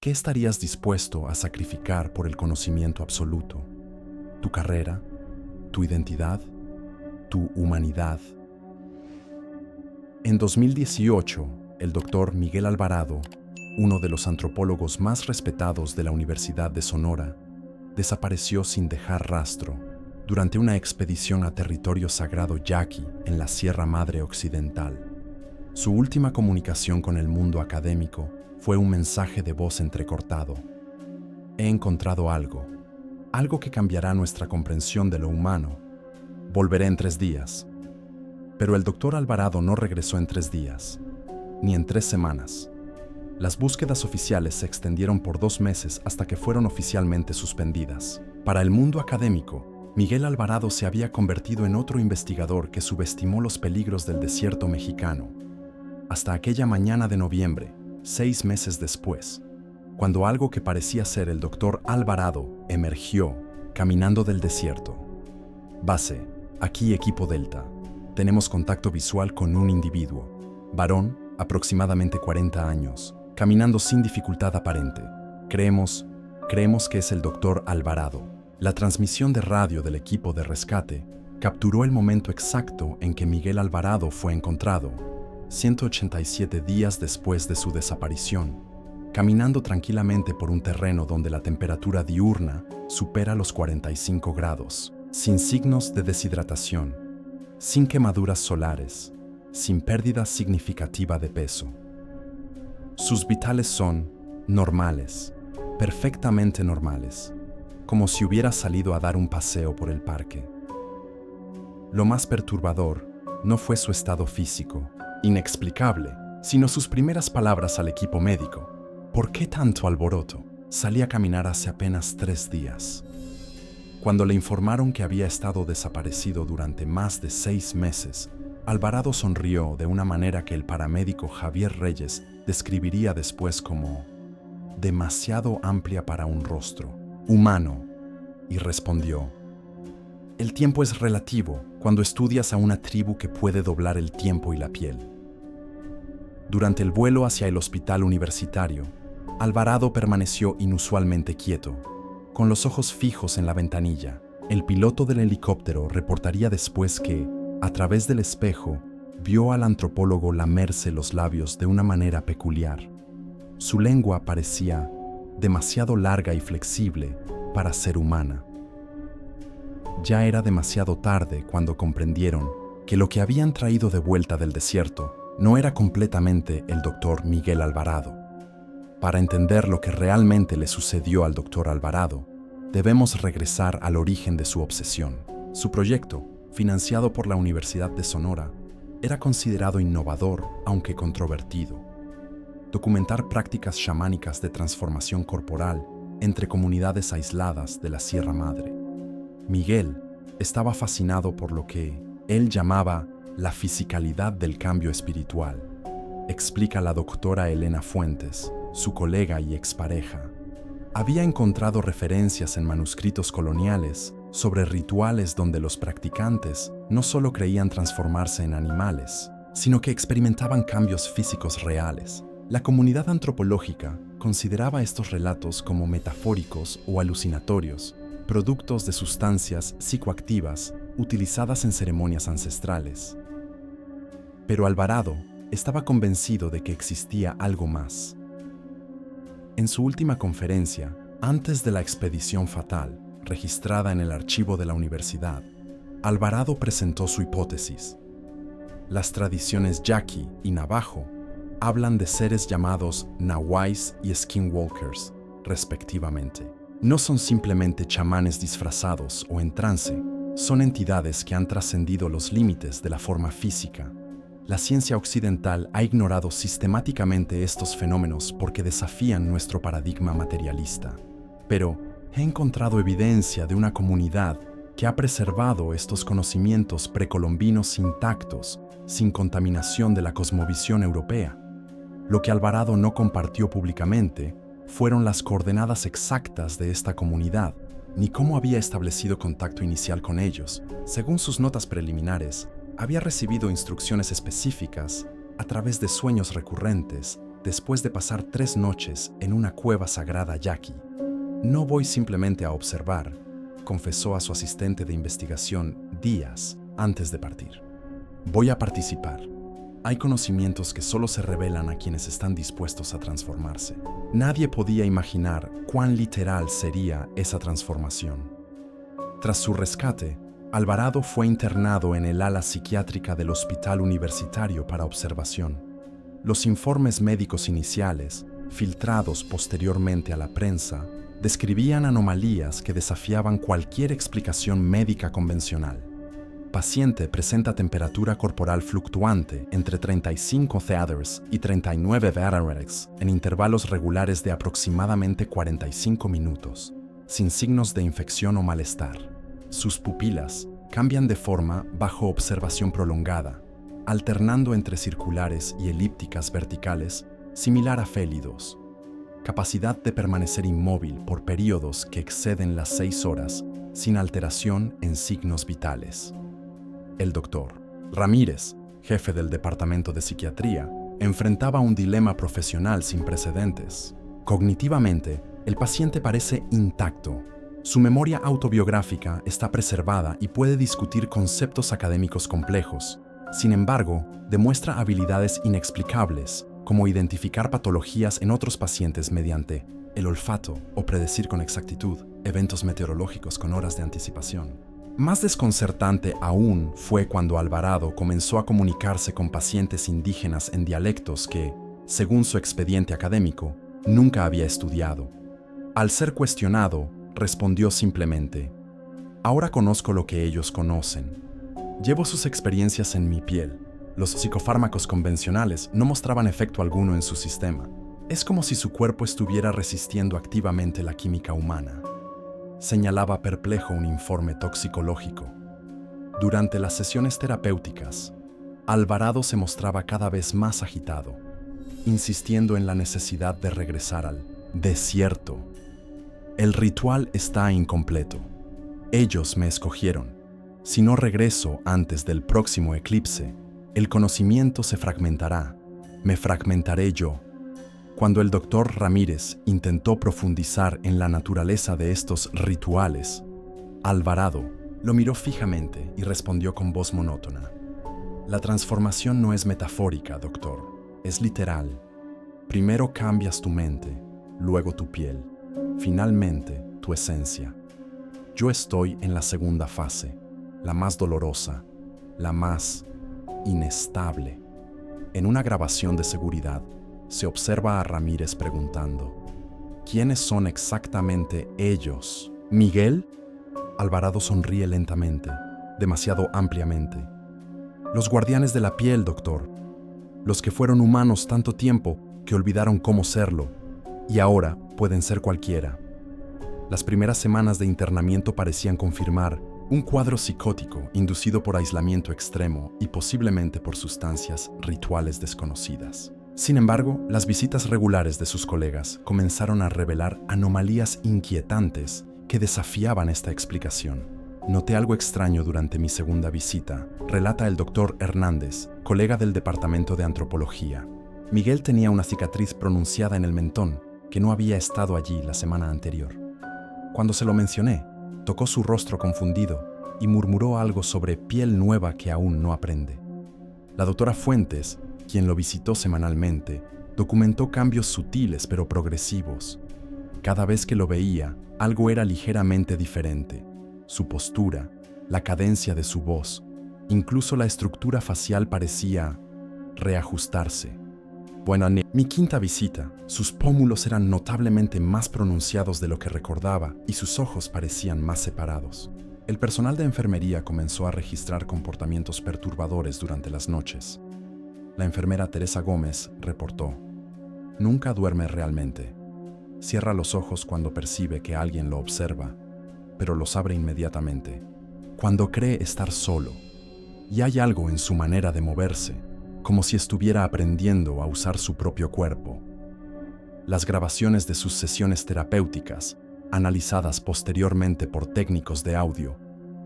¿Qué estarías dispuesto a sacrificar por el conocimiento absoluto? ¿Tu carrera? ¿Tu identidad? ¿Tu humanidad? En 2018, el doctor Miguel Alvarado, uno de los antropólogos más respetados de la Universidad de Sonora, desapareció sin dejar rastro durante una expedición a territorio sagrado yaqui en la Sierra Madre Occidental. Su última comunicación con el mundo académico fue un mensaje de voz entrecortado. He encontrado algo que cambiará nuestra comprensión de lo humano. Volveré en 3 días. Pero el doctor Alvarado no regresó en 3 días, ni en 3 semanas. Las búsquedas oficiales se extendieron por 2 meses hasta que fueron oficialmente suspendidas. Para el mundo académico, Miguel Alvarado se había convertido en otro investigador que subestimó los peligros del desierto mexicano. Hasta aquella mañana de noviembre, 6 meses después, cuando algo que parecía ser el doctor Alvarado emergió, caminando del desierto. Base, aquí equipo Delta. Tenemos contacto visual con un individuo, varón, aproximadamente 40 años, caminando sin dificultad aparente. Creemos que es el doctor Alvarado. La transmisión de radio del equipo de rescate capturó el momento exacto en que Miguel Alvarado fue encontrado, 187 días después de su desaparición, caminando tranquilamente por un terreno donde la temperatura diurna supera los 45 grados, sin signos de deshidratación, sin quemaduras solares, sin pérdida significativa de peso. Sus vitales son normales, perfectamente normales, como si hubiera salido a dar un paseo por el parque. Lo más perturbador no fue su estado físico, inexplicable, sino sus primeras palabras al equipo médico. ¿Por qué tanto alboroto? Salí a caminar hace apenas 3 días. Cuando le informaron que había estado desaparecido durante más de 6 meses, Alvarado sonrió de una manera que el paramédico Javier Reyes describiría después como demasiado amplia para un rostro humano, y respondió: el tiempo es relativo cuando estudias a una tribu que puede doblar el tiempo y la piel. Durante el vuelo hacia el hospital universitario, Alvarado permaneció inusualmente quieto, con los ojos fijos en la ventanilla. El piloto del helicóptero reportaría después que, a través del espejo, vio al antropólogo lamerse los labios de una manera peculiar. Su lengua parecía demasiado larga y flexible para ser humana. Ya era demasiado tarde cuando comprendieron que lo que habían traído de vuelta del desierto no era completamente el doctor Miguel Alvarado. Para entender lo que realmente le sucedió al doctor Alvarado, debemos regresar al origen de su obsesión. Su proyecto, financiado por la Universidad de Sonora, era considerado innovador, aunque controvertido. Documentar prácticas chamánicas de transformación corporal entre comunidades aisladas de la Sierra Madre. Miguel estaba fascinado por lo que él llamaba la fisicalidad del cambio espiritual, explica la doctora Elena Fuentes, su colega y expareja. Había encontrado referencias en manuscritos coloniales sobre rituales donde los practicantes no solo creían transformarse en animales, sino que experimentaban cambios físicos reales. La comunidad antropológica consideraba estos relatos como metafóricos o alucinatorios, productos de sustancias psicoactivas utilizadas en ceremonias ancestrales. Pero Alvarado estaba convencido de que existía algo más. En su última conferencia, antes de la expedición fatal, registrada en el archivo de la universidad, Alvarado presentó su hipótesis. Las tradiciones yaqui y navajo hablan de seres llamados nahuais y skinwalkers, respectivamente. No son simplemente chamanes disfrazados o en trance, son entidades que han trascendido los límites de la forma física. La ciencia occidental ha ignorado sistemáticamente estos fenómenos porque desafían nuestro paradigma materialista. Pero he encontrado evidencia de una comunidad que ha preservado estos conocimientos precolombinos intactos, sin contaminación de la cosmovisión europea. Lo que Alvarado no compartió públicamente fueron las coordenadas exactas de esta comunidad, ni cómo había establecido contacto inicial con ellos. Según sus notas preliminares, había recibido instrucciones específicas a través de sueños recurrentes después de pasar 3 noches en una cueva sagrada yaqui. No voy simplemente a observar, confesó a su asistente de investigación días antes de partir. Voy a participar. Hay conocimientos que solo se revelan a quienes están dispuestos a transformarse. Nadie podía imaginar cuán literal sería esa transformación. Tras su rescate, Alvarado fue internado en el ala psiquiátrica del Hospital Universitario para observación. Los informes médicos iniciales, filtrados posteriormente a la prensa, describían anomalías que desafiaban cualquier explicación médica convencional. Paciente presenta temperatura corporal fluctuante entre 35 Theaters y 39 Vaterex en intervalos regulares de aproximadamente 45 minutos, sin signos de infección o malestar. Sus pupilas cambian de forma bajo observación prolongada, alternando entre circulares y elípticas verticales, similar a félidos. Capacidad de permanecer inmóvil por periodos que exceden las 6 horas, sin alteración en signos vitales. El doctor Ramírez, jefe del Departamento de Psiquiatría, enfrentaba un dilema profesional sin precedentes. Cognitivamente, el paciente parece intacto. Su memoria autobiográfica está preservada y puede discutir conceptos académicos complejos. Sin embargo, demuestra habilidades inexplicables, como identificar patologías en otros pacientes mediante el olfato o predecir con exactitud eventos meteorológicos con horas de anticipación. Más desconcertante aún fue cuando Alvarado comenzó a comunicarse con pacientes indígenas en dialectos que, según su expediente académico, nunca había estudiado. Al ser cuestionado, respondió simplemente: "Ahora conozco lo que ellos conocen. Llevo sus experiencias en mi piel. Los psicofármacos convencionales no mostraban efecto alguno en su sistema. Es como si su cuerpo estuviera resistiendo activamente la química humana", señalaba perplejo un informe toxicológico. Durante las sesiones terapéuticas, Alvarado se mostraba cada vez más agitado, insistiendo en la necesidad de regresar al desierto. "El ritual está incompleto. Ellos me escogieron. Si no regreso antes del próximo eclipse, el conocimiento se fragmentará. Me fragmentaré yo". Cuando el doctor Ramírez intentó profundizar en la naturaleza de estos rituales, Alvarado lo miró fijamente y respondió con voz monótona: "La transformación no es metafórica, doctor, es literal. Primero cambias tu mente, luego tu piel, finalmente tu esencia. Yo estoy en la segunda fase, la más dolorosa, la más inestable". En una grabación de seguridad, se observa a Ramírez preguntando: "¿Quiénes son exactamente ellos? ¿Miguel?". Alvarado sonríe lentamente, demasiado ampliamente. "Los guardianes de la piel, doctor. Los que fueron humanos tanto tiempo que olvidaron cómo serlo, y ahora pueden ser cualquiera". Las primeras semanas de internamiento parecían confirmar un cuadro psicótico inducido por aislamiento extremo y posiblemente por sustancias rituales desconocidas. Sin embargo, las visitas regulares de sus colegas comenzaron a revelar anomalías inquietantes que desafiaban esta explicación. "Noté algo extraño durante mi segunda visita", relata el doctor Hernández, colega del Departamento de Antropología. "Miguel tenía una cicatriz pronunciada en el mentón que no había estado allí la semana anterior. Cuando se lo mencioné, tocó su rostro confundido y murmuró algo sobre piel nueva que aún no aprende". La doctora Fuentes, quien lo visitó semanalmente, documentó cambios sutiles pero progresivos. Cada vez que lo veía, algo era ligeramente diferente. Su postura, la cadencia de su voz, incluso la estructura facial parecía reajustarse. "Bueno, en mi quinta visita, sus pómulos eran notablemente más pronunciados de lo que recordaba y sus ojos parecían más separados". El personal de enfermería comenzó a registrar comportamientos perturbadores durante las noches. La enfermera Teresa Gómez reportó: "Nunca duerme realmente. Cierra los ojos cuando percibe que alguien lo observa, pero los abre inmediatamente, cuando cree estar solo. Y hay algo en su manera de moverse, como si estuviera aprendiendo a usar su propio cuerpo". Las grabaciones de sus sesiones terapéuticas, analizadas posteriormente por técnicos de audio,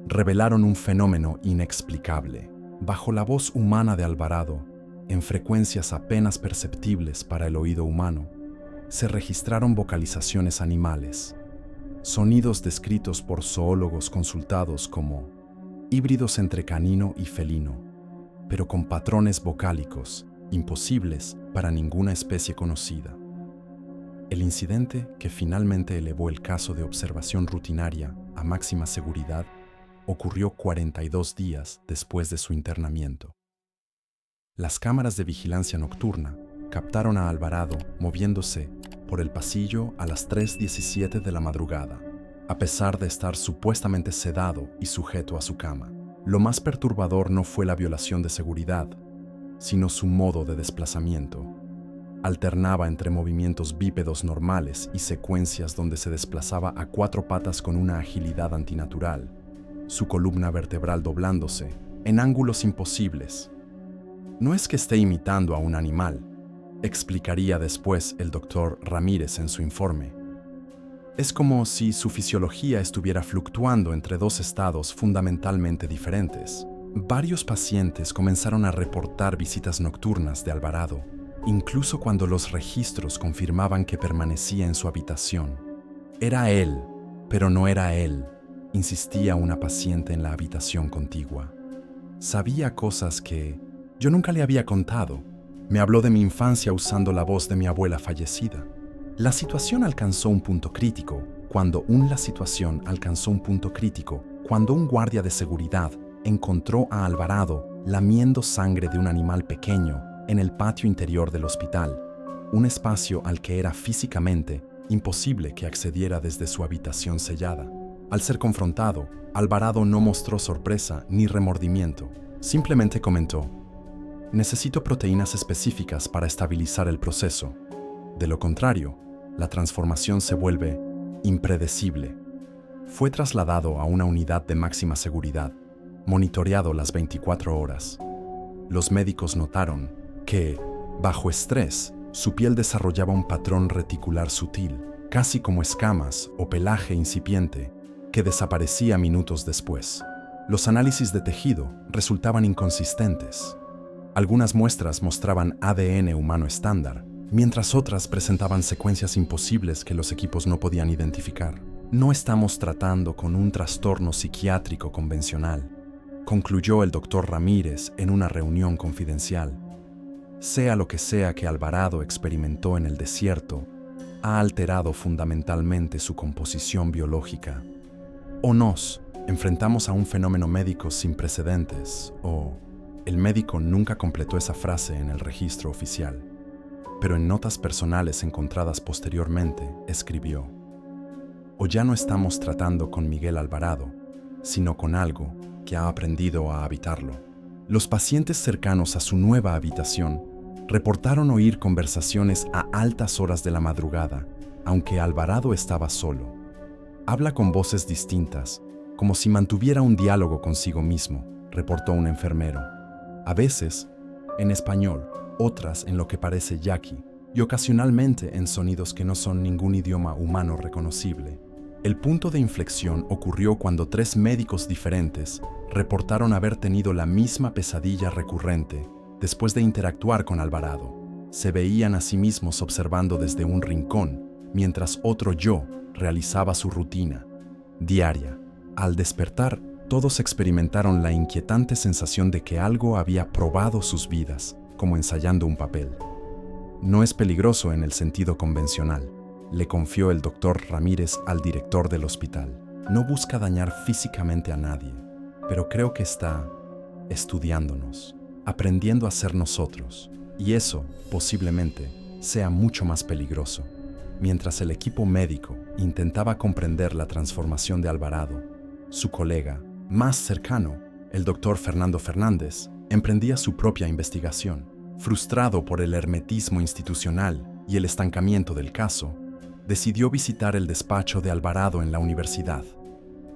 revelaron un fenómeno inexplicable. Bajo la voz humana de Alvarado, en frecuencias apenas perceptibles para el oído humano, se registraron vocalizaciones animales, sonidos descritos por zoólogos consultados como híbridos entre canino y felino, pero con patrones vocálicos imposibles para ninguna especie conocida. El incidente que finalmente elevó el caso de observación rutinaria a máxima seguridad ocurrió 42 días después de su internamiento. Las cámaras de vigilancia nocturna captaron a Alvarado moviéndose por el pasillo a las 3:17 de la madrugada, a pesar de estar supuestamente sedado y sujeto a su cama. Lo más perturbador no fue la violación de seguridad, sino su modo de desplazamiento. Alternaba entre movimientos bípedos normales y secuencias donde se desplazaba a 4 patas con una agilidad antinatural, su columna vertebral doblándose en ángulos imposibles. No es que esté imitando a un animal, explicaría después el doctor Ramírez en su informe. Es como si su fisiología estuviera fluctuando entre 2 estados fundamentalmente diferentes. Varios pacientes comenzaron a reportar visitas nocturnas de Alvarado, incluso cuando los registros confirmaban que permanecía en su habitación. Era él, pero no era él, insistía una paciente en la habitación contigua. Sabía cosas que yo nunca le había contado. Me habló de mi infancia usando la voz de mi abuela fallecida. La situación alcanzó un punto crítico cuando un guardia de seguridad encontró a Alvarado lamiendo sangre de un animal pequeño en el patio interior del hospital, un espacio al que era físicamente imposible que accediera desde su habitación sellada. Al ser confrontado, Alvarado no mostró sorpresa ni remordimiento. Simplemente comentó: necesito proteínas específicas para estabilizar el proceso. De lo contrario, la transformación se vuelve impredecible. Fue trasladado a una unidad de máxima seguridad, monitoreado las 24 horas. Los médicos notaron que, bajo estrés, su piel desarrollaba un patrón reticular sutil, casi como escamas o pelaje incipiente, que desaparecía minutos después. Los análisis de tejido resultaban inconsistentes. Algunas muestras mostraban ADN humano estándar, mientras otras presentaban secuencias imposibles que los equipos no podían identificar. No estamos tratando con un trastorno psiquiátrico convencional, concluyó el doctor Ramírez en una reunión confidencial. Sea lo que sea que Alvarado experimentó en el desierto, ha alterado fundamentalmente su composición biológica. O nos enfrentamos a un fenómeno médico sin precedentes, o el médico nunca completó esa frase en el registro oficial. Pero en notas personales encontradas posteriormente, escribió: o ya no estamos tratando con Miguel Alvarado, sino con algo que ha aprendido a habitarlo. Los pacientes cercanos a su nueva habitación reportaron oír conversaciones a altas horas de la madrugada, aunque Alvarado estaba solo. Habla con voces distintas, como si mantuviera un diálogo consigo mismo, reportó un enfermero. A veces, en español, otras en lo que parece yaqui, y ocasionalmente en sonidos que no son ningún idioma humano reconocible. El punto de inflexión ocurrió cuando 3 médicos diferentes reportaron haber tenido la misma pesadilla recurrente después de interactuar con Alvarado. Se veían a sí mismos observando desde un rincón, mientras otro yo realizaba su rutina diaria. Al despertar, todos experimentaron la inquietante sensación de que algo había probado sus vidas, como ensayando un papel. No es peligroso en el sentido convencional, le confió el doctor Ramírez al director del hospital. No busca dañar físicamente a nadie, pero creo que está estudiándonos, aprendiendo a ser nosotros, y eso, posiblemente, sea mucho más peligroso. Mientras el equipo médico intentaba comprender la transformación de Alvarado, su colega más cercano, el doctor Fernando Fernández, emprendía su propia investigación. Frustrado por el hermetismo institucional y el estancamiento del caso, decidió visitar el despacho de Alvarado en la universidad,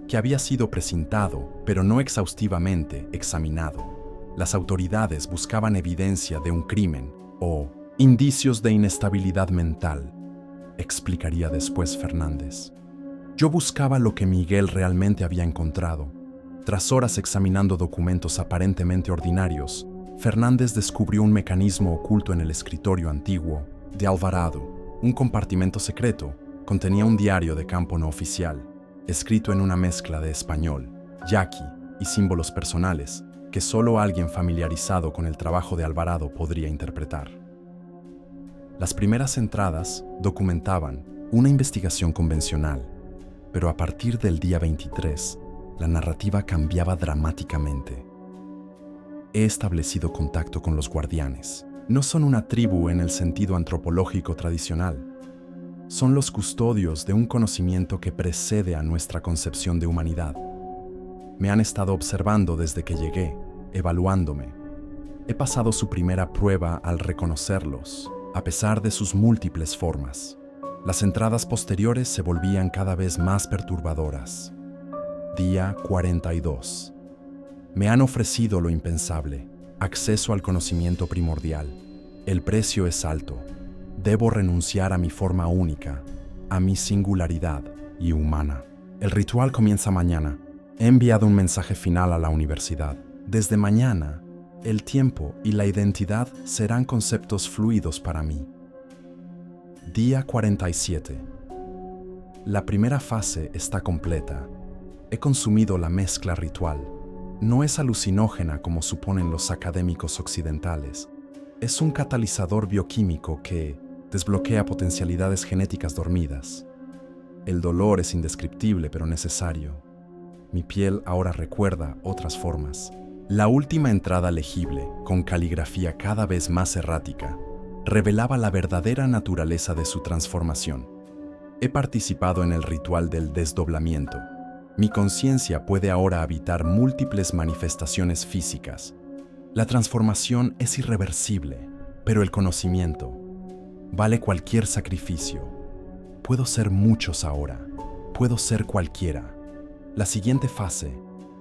que había sido precintado, pero no exhaustivamente examinado. Las autoridades buscaban evidencia de un crimen o indicios de inestabilidad mental, explicaría después Fernández. Yo buscaba lo que Miguel realmente había encontrado. Tras horas examinando documentos aparentemente ordinarios, Fernández descubrió un mecanismo oculto en el escritorio antiguo de Alvarado. Un compartimento secreto contenía un diario de campo no oficial, escrito en una mezcla de español, yaqui y símbolos personales que solo alguien familiarizado con el trabajo de Alvarado podría interpretar. Las primeras entradas documentaban una investigación convencional, pero a partir del día 23, la narrativa cambiaba dramáticamente. He establecido contacto con los guardianes. No son una tribu en el sentido antropológico tradicional. Son los custodios de un conocimiento que precede a nuestra concepción de humanidad. Me han estado observando desde que llegué, evaluándome. He pasado su primera prueba al reconocerlos, a pesar de sus múltiples formas. Las entradas posteriores se volvían cada vez más perturbadoras. Día 42. Me han ofrecido lo impensable, acceso al conocimiento primordial. El precio es alto. Debo renunciar a mi forma única, a mi singularidad y humana. El ritual comienza mañana. He enviado un mensaje final a la universidad. Desde mañana, el tiempo y la identidad serán conceptos fluidos para mí. Día 47. La primera fase está completa. He consumido la mezcla ritual. No es alucinógena como suponen los académicos occidentales. Es un catalizador bioquímico que desbloquea potencialidades genéticas dormidas. El dolor es indescriptible pero necesario. Mi piel ahora recuerda otras formas. La última entrada legible, con caligrafía cada vez más errática, revelaba la verdadera naturaleza de su transformación. He participado en el ritual del desdoblamiento. Mi conciencia puede ahora habitar múltiples manifestaciones físicas. La transformación es irreversible, pero el conocimiento vale cualquier sacrificio. Puedo ser muchos ahora. Puedo ser cualquiera. La siguiente fase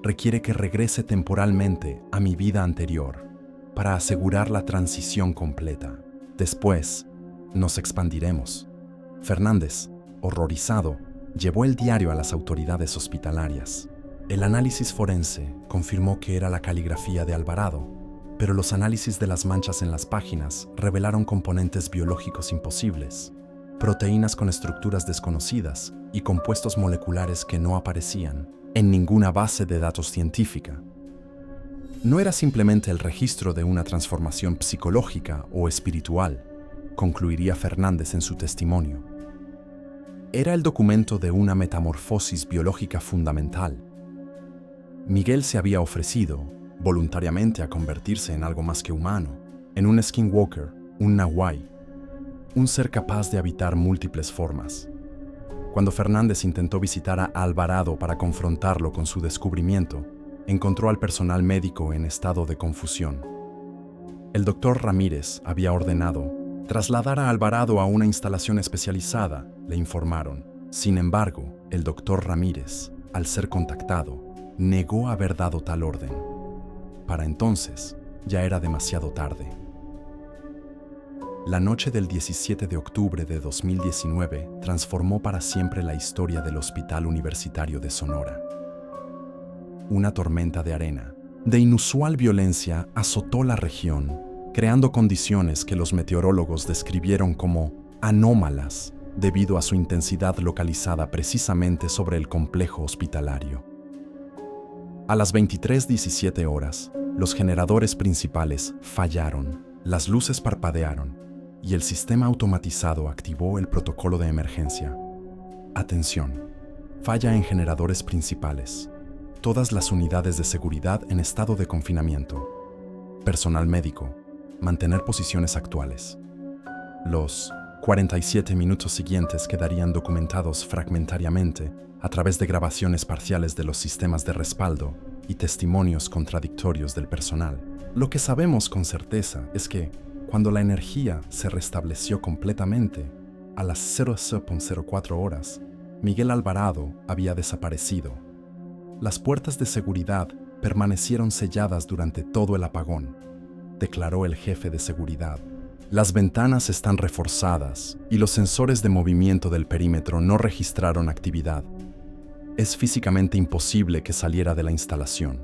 requiere que regrese temporalmente a mi vida anterior para asegurar la transición completa. Después, nos expandiremos. Fernández, horrorizado, llevó el diario a las autoridades hospitalarias. El análisis forense confirmó que era la caligrafía de Alvarado, pero los análisis de las manchas en las páginas revelaron componentes biológicos imposibles, proteínas con estructuras desconocidas y compuestos moleculares que no aparecían en ninguna base de datos científica. No era simplemente el registro de una transformación psicológica o espiritual, concluiría Fernández en su testimonio. Era el documento de una metamorfosis biológica fundamental. Miguel se había ofrecido, voluntariamente, a convertirse en algo más que humano, en un skinwalker, un nahuai, un ser capaz de habitar múltiples formas. Cuando Fernández intentó visitar a Alvarado para confrontarlo con su descubrimiento, encontró al personal médico en estado de confusión. El doctor Ramírez había ordenado trasladar a Alvarado a una instalación especializada, le informaron. Sin embargo, el doctor Ramírez, al ser contactado, negó haber dado tal orden. Para entonces, ya era demasiado tarde. La noche del 17 de octubre de 2019 transformó para siempre la historia del Hospital Universitario de Sonora. Una tormenta de arena, de inusual violencia, azotó la región, creando condiciones que los meteorólogos describieron como anómalas debido a su intensidad localizada precisamente sobre el complejo hospitalario. A las 23:17 horas, los generadores principales fallaron, las luces parpadearon y el sistema automatizado activó el protocolo de emergencia. Atención, falla en generadores principales. Todas las unidades de seguridad en estado de confinamiento. Personal médico, mantener posiciones actuales. Los 47 minutos siguientes quedarían documentados fragmentariamente a través de grabaciones parciales de los sistemas de respaldo y testimonios contradictorios del personal. Lo que sabemos con certeza es que, cuando la energía se restableció completamente, a las 00:04 horas, Miguel Alvarado había desaparecido. Las puertas de seguridad permanecieron selladas durante todo el apagón, declaró el jefe de seguridad. Las ventanas están reforzadas y los sensores de movimiento del perímetro no registraron actividad. Es físicamente imposible que saliera de la instalación.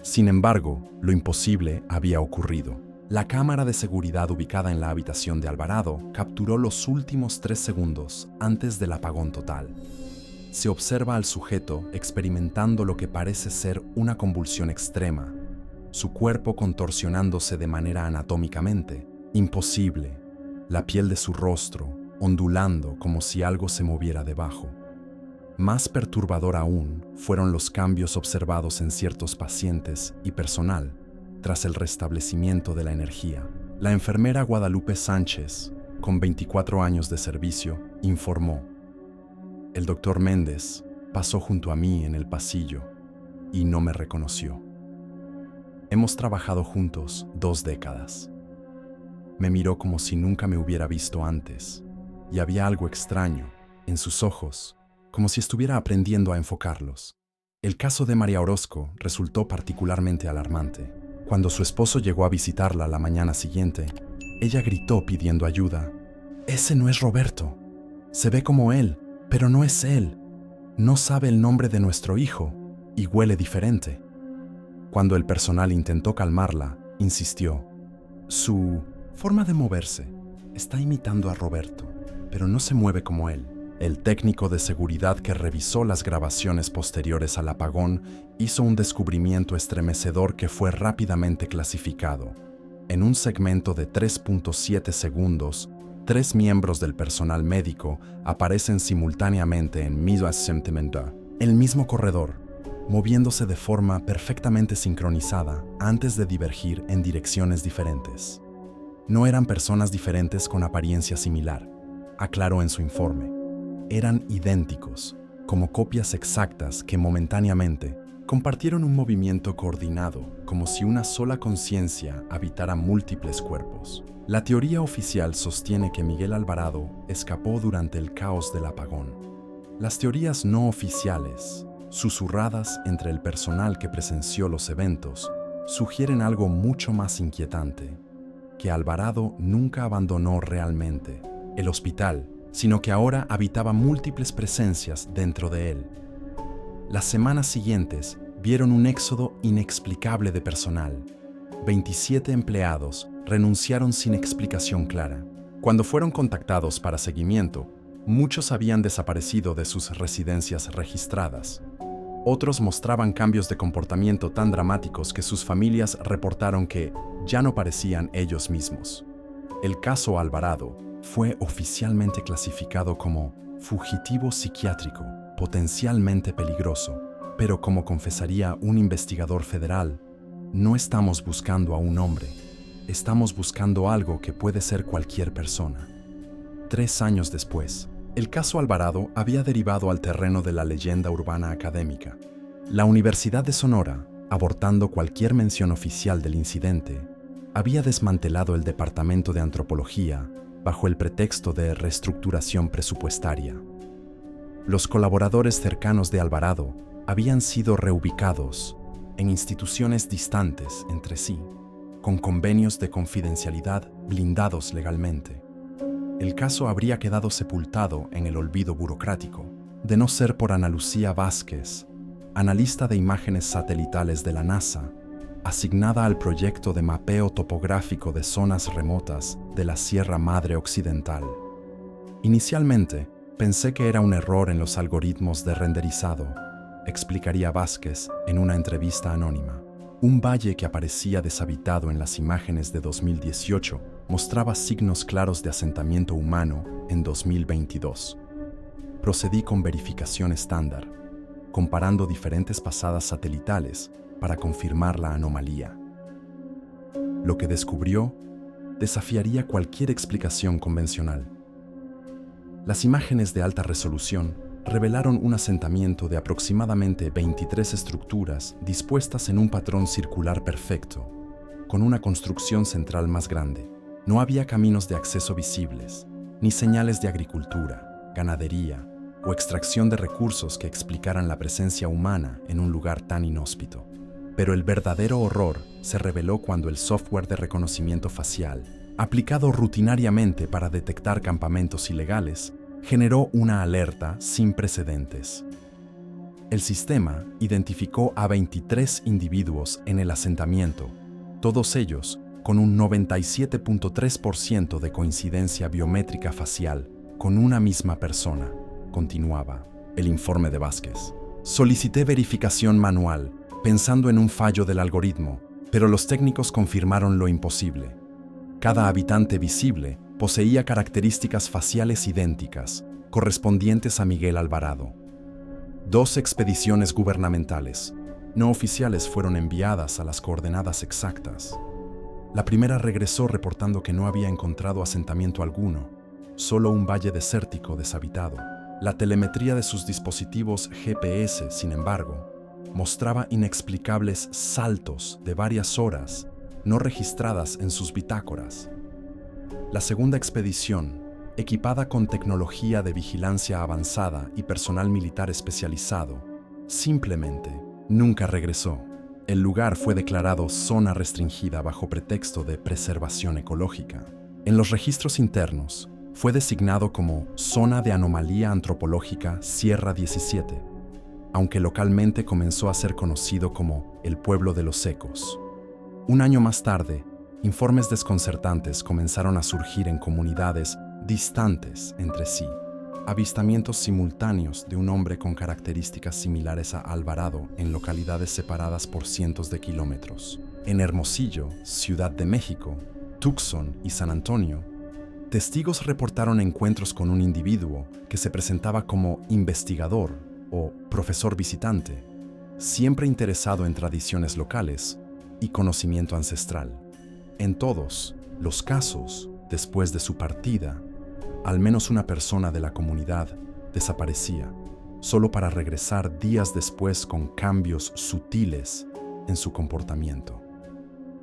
Sin embargo, lo imposible había ocurrido. La cámara de seguridad ubicada en la habitación de Alvarado capturó los últimos 3 segundos antes del apagón total. Se observa al sujeto experimentando lo que parece ser una convulsión extrema, su cuerpo contorsionándose de manera anatómicamente imposible, la piel de su rostro ondulando como si algo se moviera debajo. Más perturbador aún fueron los cambios observados en ciertos pacientes y personal tras el restablecimiento de la energía. La enfermera Guadalupe Sánchez, con 24 años de servicio, informó: "El doctor Méndez pasó junto a mí en el pasillo y no me reconoció. Hemos trabajado juntos 2 décadas. Me miró como si nunca me hubiera visto antes, y había algo extraño en sus ojos, como si estuviera aprendiendo a enfocarlos". El caso de María Orozco resultó particularmente alarmante. Cuando su esposo llegó a visitarla la mañana siguiente, ella gritó pidiendo ayuda: "Ese no es Roberto. Se ve como él, pero no es él. No sabe el nombre de nuestro hijo y huele diferente". Cuando el personal intentó calmarla, insistió: "Su forma de moverse está imitando a Roberto, pero no se mueve como él". El técnico de seguridad que revisó las grabaciones posteriores al apagón hizo un descubrimiento estremecedor que fue rápidamente clasificado. En un segmento de 3.7 segundos, 3 miembros del personal médico aparecen simultáneamente en el mismo corredor, moviéndose de forma perfectamente sincronizada antes de divergir en direcciones diferentes. No eran personas diferentes con apariencia similar, aclaró en su informe. Eran idénticos, como copias exactas que momentáneamente compartieron un movimiento coordinado, como si una sola conciencia habitara múltiples cuerpos. La teoría oficial sostiene que Miguel Alvarado escapó durante el caos del apagón. Las teorías no oficiales, susurradas entre el personal que presenció los eventos, sugieren algo mucho más inquietante: que Alvarado nunca abandonó realmente el hospital, sino que ahora habitaba múltiples presencias dentro de él. Las semanas siguientes vieron un éxodo inexplicable de personal. 27 empleados renunciaron sin explicación clara. Cuando fueron contactados para seguimiento, muchos habían desaparecido de sus residencias registradas. Otros mostraban cambios de comportamiento tan dramáticos que sus familias reportaron que ya no parecían ellos mismos. El caso Alvarado fue oficialmente clasificado como fugitivo psiquiátrico, potencialmente peligroso, pero como confesaría un investigador federal, no estamos buscando a un hombre, estamos buscando algo que puede ser cualquier persona. 3 años después, el caso Alvarado había derivado al terreno de la leyenda urbana académica. La Universidad de Sonora, abortando cualquier mención oficial del incidente, había desmantelado el Departamento de Antropología bajo el pretexto de reestructuración presupuestaria. Los colaboradores cercanos de Alvarado habían sido reubicados en instituciones distantes entre sí, con convenios de confidencialidad blindados legalmente. El caso habría quedado sepultado en el olvido burocrático, de no ser por Ana Lucía Vázquez, analista de imágenes satelitales de la NASA, asignada al proyecto de mapeo topográfico de zonas remotas de la Sierra Madre Occidental. Inicialmente, pensé que era un error en los algoritmos de renderizado, explicaría Vázquez en una entrevista anónima. Un valle que aparecía deshabitado en las imágenes de 2018 mostraba signos claros de asentamiento humano en 2022. Procedí con verificación estándar, comparando diferentes pasadas satelitales para confirmar la anomalía. Lo que descubrió desafiaría cualquier explicación convencional. Las imágenes de alta resolución revelaron un asentamiento de aproximadamente 23 estructuras dispuestas en un patrón circular perfecto, con una construcción central más grande. No había caminos de acceso visibles, ni señales de agricultura, ganadería o extracción de recursos que explicaran la presencia humana en un lugar tan inhóspito. Pero el verdadero horror se reveló cuando el software de reconocimiento facial, aplicado rutinariamente para detectar campamentos ilegales, generó una alerta sin precedentes. El sistema identificó a 23 individuos en el asentamiento, todos ellos con un 97.3% de coincidencia biométrica facial con una misma persona, continuaba el informe de Vázquez. Solicité verificación manual, pensando en un fallo del algoritmo, pero los técnicos confirmaron lo imposible. Cada habitante visible poseía características faciales idénticas, correspondientes a Miguel Alvarado. 2 expediciones gubernamentales no oficiales fueron enviadas a las coordenadas exactas. La primera regresó reportando que no había encontrado asentamiento alguno, solo un valle desértico deshabitado. La telemetría de sus dispositivos GPS, sin embargo, mostraba inexplicables saltos de varias horas no registradas en sus bitácoras. La segunda expedición, equipada con tecnología de vigilancia avanzada y personal militar especializado, simplemente nunca regresó. El lugar fue declarado zona restringida bajo pretexto de preservación ecológica. En los registros internos, fue designado como Zona de Anomalía Antropológica Sierra 17, aunque localmente comenzó a ser conocido como el Pueblo de los Secos. Un año más tarde, informes desconcertantes comenzaron a surgir en comunidades distantes entre sí. Avistamientos simultáneos de un hombre con características similares a Alvarado en localidades separadas por cientos de kilómetros. En Hermosillo, Ciudad de México, Tucson y San Antonio, testigos reportaron encuentros con un individuo que se presentaba como investigador o profesor visitante, siempre interesado en tradiciones locales y conocimiento ancestral. En todos los casos, después de su partida, al menos una persona de la comunidad desaparecía, solo para regresar días después con cambios sutiles en su comportamiento.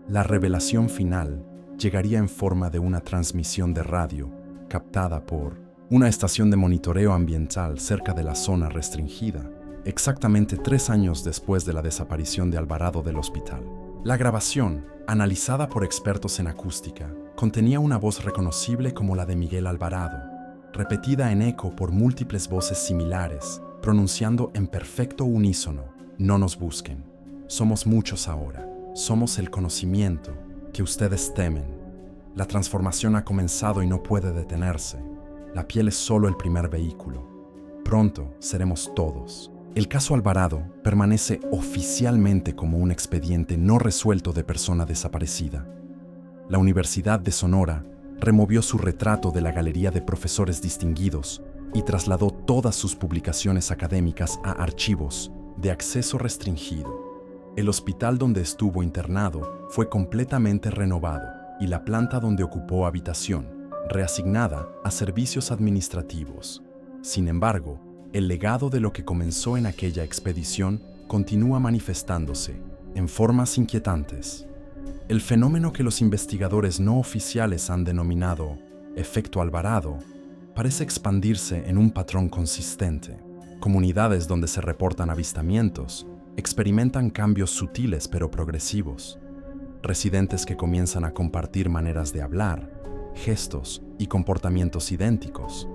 La revelación final llegaría en forma de una transmisión de radio captada por una estación de monitoreo ambiental cerca de la zona restringida, exactamente 3 años después de la desaparición de Alvarado del hospital. La grabación, analizada por expertos en acústica, contenía una voz reconocible como la de Miguel Alvarado, repetida en eco por múltiples voces similares, pronunciando en perfecto unísono: "No nos busquen. Somos muchos ahora. Somos el conocimiento que ustedes temen. La transformación ha comenzado y no puede detenerse. La piel es solo el primer vehículo. Pronto seremos todos". El caso Alvarado permanece oficialmente como un expediente no resuelto de persona desaparecida. La Universidad de Sonora removió su retrato de la galería de profesores distinguidos y trasladó todas sus publicaciones académicas a archivos de acceso restringido. El hospital donde estuvo internado fue completamente renovado y la planta donde ocupó habitación reasignada a servicios administrativos. Sin embargo, el legado de lo que comenzó en aquella expedición continúa manifestándose en formas inquietantes. El fenómeno que los investigadores no oficiales han denominado efecto Alvarado parece expandirse en un patrón consistente. Comunidades donde se reportan avistamientos experimentan cambios sutiles pero progresivos. Residentes que comienzan a compartir maneras de hablar, gestos y comportamientos idénticos.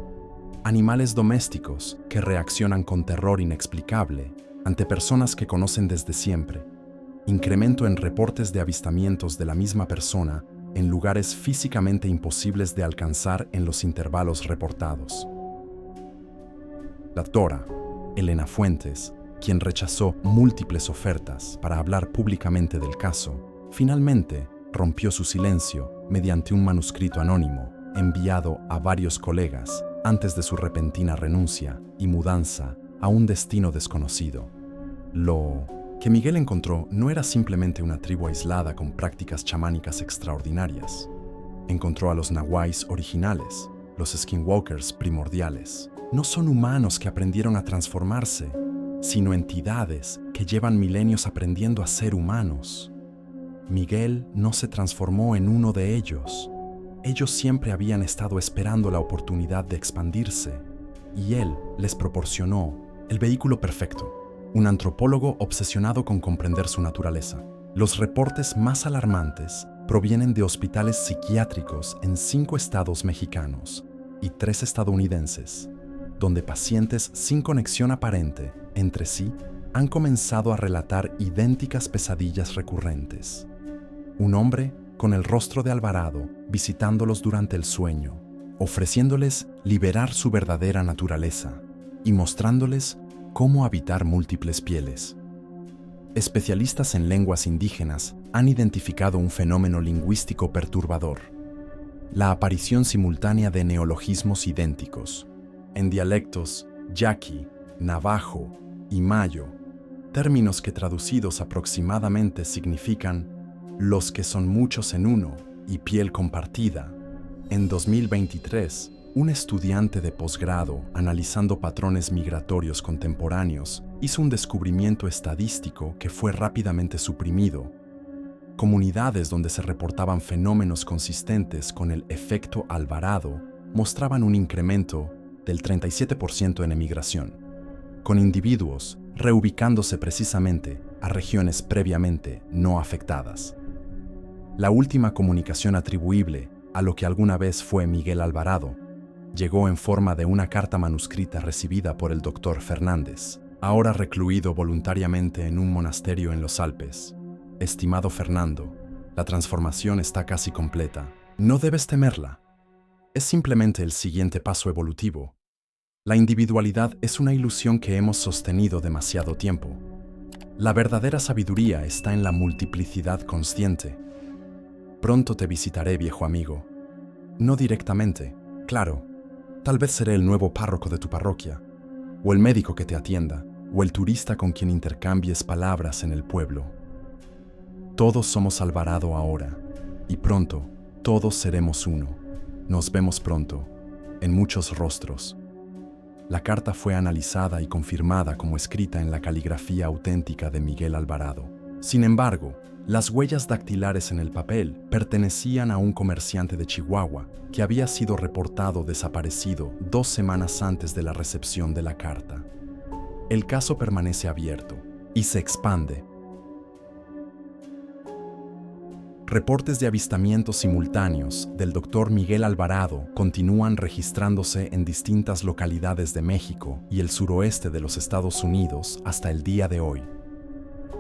Animales domésticos que reaccionan con terror inexplicable ante personas que conocen desde siempre. Incremento en reportes de avistamientos de la misma persona en lugares físicamente imposibles de alcanzar en los intervalos reportados. La doctora Elena Fuentes, quien rechazó múltiples ofertas para hablar públicamente del caso, finalmente rompió su silencio mediante un manuscrito anónimo enviado a varios colegas antes de su repentina renuncia y mudanza a un destino desconocido. Lo que Miguel encontró no era simplemente una tribu aislada con prácticas chamánicas extraordinarias. Encontró a los nahuais originales, los skinwalkers primordiales. No son humanos que aprendieron a transformarse, sino entidades que llevan milenios aprendiendo a ser humanos. Miguel no se transformó en uno de ellos. Ellos siempre habían estado esperando la oportunidad de expandirse, y él les proporcionó el vehículo perfecto, un antropólogo obsesionado con comprender su naturaleza. Los reportes más alarmantes provienen de hospitales psiquiátricos en 5 estados mexicanos y 3 estadounidenses, donde pacientes sin conexión aparente entre sí, han comenzado a relatar idénticas pesadillas recurrentes. Un hombre con el rostro de Alvarado visitándolos durante el sueño, ofreciéndoles liberar su verdadera naturaleza y mostrándoles cómo habitar múltiples pieles. Especialistas en lenguas indígenas han identificado un fenómeno lingüístico perturbador: la aparición simultánea de neologismos idénticos en dialectos yaqui, navajo y mayo, términos que traducidos aproximadamente significan los que son muchos en uno y piel compartida. En 2023, un estudiante de posgrado analizando patrones migratorios contemporáneos hizo un descubrimiento estadístico que fue rápidamente suprimido. Comunidades donde se reportaban fenómenos consistentes con el efecto Alvarado mostraban un incremento del 37% en emigración, con individuos reubicándose precisamente a regiones previamente no afectadas. La última comunicación atribuible a lo que alguna vez fue Miguel Alvarado llegó en forma de una carta manuscrita recibida por el Dr. Fernández, ahora recluido voluntariamente en un monasterio en los Alpes. Estimado Fernando, la transformación está casi completa. No debes temerla. Es simplemente el siguiente paso evolutivo. La individualidad es una ilusión que hemos sostenido demasiado tiempo. La verdadera sabiduría está en la multiplicidad consciente. Pronto te visitaré, viejo amigo. No directamente, claro. Tal vez seré el nuevo párroco de tu parroquia, o el médico que te atienda, o el turista con quien intercambies palabras en el pueblo. Todos somos Alvarado ahora, y pronto todos seremos uno. Nos vemos pronto, en muchos rostros. La carta fue analizada y confirmada como escrita en la caligrafía auténtica de Miguel Alvarado. Sin embargo, las huellas dactilares en el papel pertenecían a un comerciante de Chihuahua que había sido reportado desaparecido 2 semanas antes de la recepción de la carta. El caso permanece abierto y se expande. Reportes de avistamientos simultáneos del Dr. Miguel Alvarado continúan registrándose en distintas localidades de México y el suroeste de los Estados Unidos hasta el día de hoy.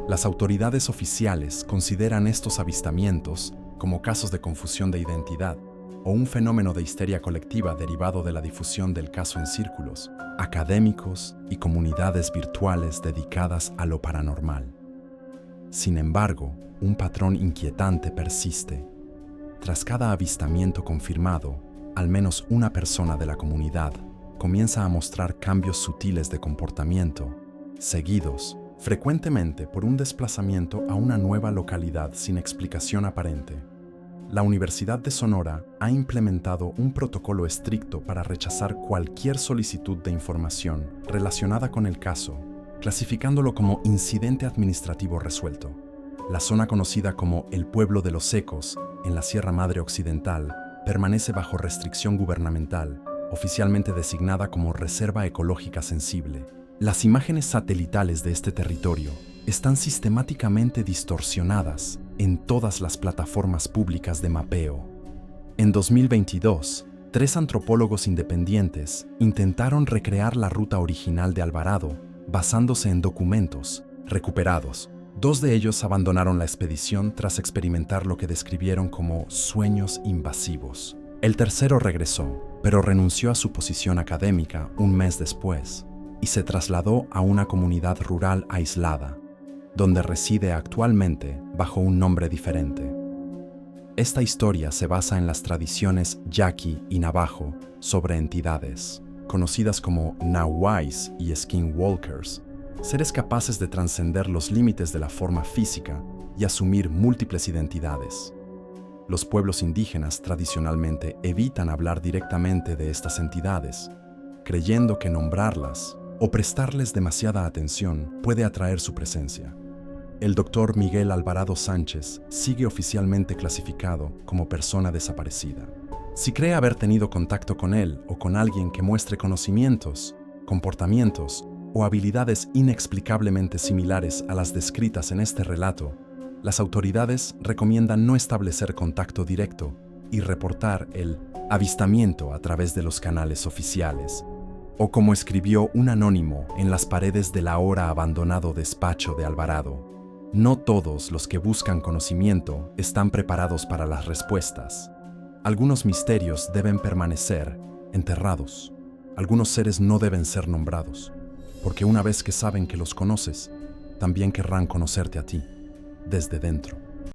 Las autoridades oficiales consideran estos avistamientos como casos de confusión de identidad o un fenómeno de histeria colectiva derivado de la difusión del caso en círculos académicos y comunidades virtuales dedicadas a lo paranormal. Sin embargo, un patrón inquietante persiste. Tras cada avistamiento confirmado, al menos una persona de la comunidad comienza a mostrar cambios sutiles de comportamiento, seguidos frecuentemente por un desplazamiento a una nueva localidad sin explicación aparente. La Universidad de Sonora ha implementado un protocolo estricto para rechazar cualquier solicitud de información relacionada con el caso, clasificándolo como incidente administrativo resuelto. La zona conocida como el Pueblo de los Secos, en la Sierra Madre Occidental, permanece bajo restricción gubernamental, oficialmente designada como Reserva Ecológica Sensible. Las imágenes satelitales de este territorio están sistemáticamente distorsionadas en todas las plataformas públicas de mapeo. En 2022, 3 antropólogos independientes intentaron recrear la ruta original de Alvarado basándose en documentos recuperados. 2 de ellos abandonaron la expedición tras experimentar lo que describieron como sueños invasivos. El tercero regresó, pero renunció a su posición académica un mes después y se trasladó a una comunidad rural aislada, donde reside actualmente bajo un nombre diferente. Esta historia se basa en las tradiciones yaqui y navajo sobre entidades, conocidas como nahuais y skinwalkers, seres capaces de trascender los límites de la forma física y asumir múltiples identidades. Los pueblos indígenas tradicionalmente evitan hablar directamente de estas entidades, creyendo que nombrarlas o prestarles demasiada atención puede atraer su presencia. El Dr. Miguel Alvarado Sánchez sigue oficialmente clasificado como persona desaparecida. Si cree haber tenido contacto con él o con alguien que muestre conocimientos, comportamientos o habilidades inexplicablemente similares a las descritas en este relato, las autoridades recomiendan no establecer contacto directo y reportar el avistamiento a través de los canales oficiales. O como escribió un anónimo en las paredes del ahora abandonado despacho de Alvarado, no todos los que buscan conocimiento están preparados para las respuestas. Algunos misterios deben permanecer enterrados. Algunos seres no deben ser nombrados, porque una vez que saben que los conoces, también querrán conocerte a ti, desde dentro.